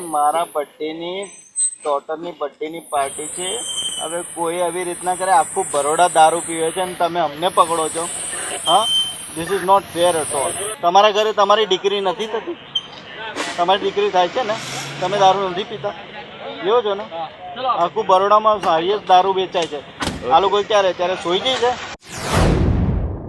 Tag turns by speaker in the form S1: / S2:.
S1: મારા બર્થડેની ડોટરની બર્થડેની પાર્ટી છે. હવે કોઈ આવી રીતના કરે, આખું બરોડા દારૂ પીવે છે અને તમે અમને પકડો છો. હા, this is not fair at all. તમારા ઘરે તમારી દીકરી નથી થતી? તમારી દીકરી થાય છે ને, તમે દારૂ નથી પીતા? જેવો છો ને, આખું બરોડામાં હાઈએસ્ટ દારૂ વેચાય છે. આ લોકો ક્યારે ત્યારે સોઈ જાય છે.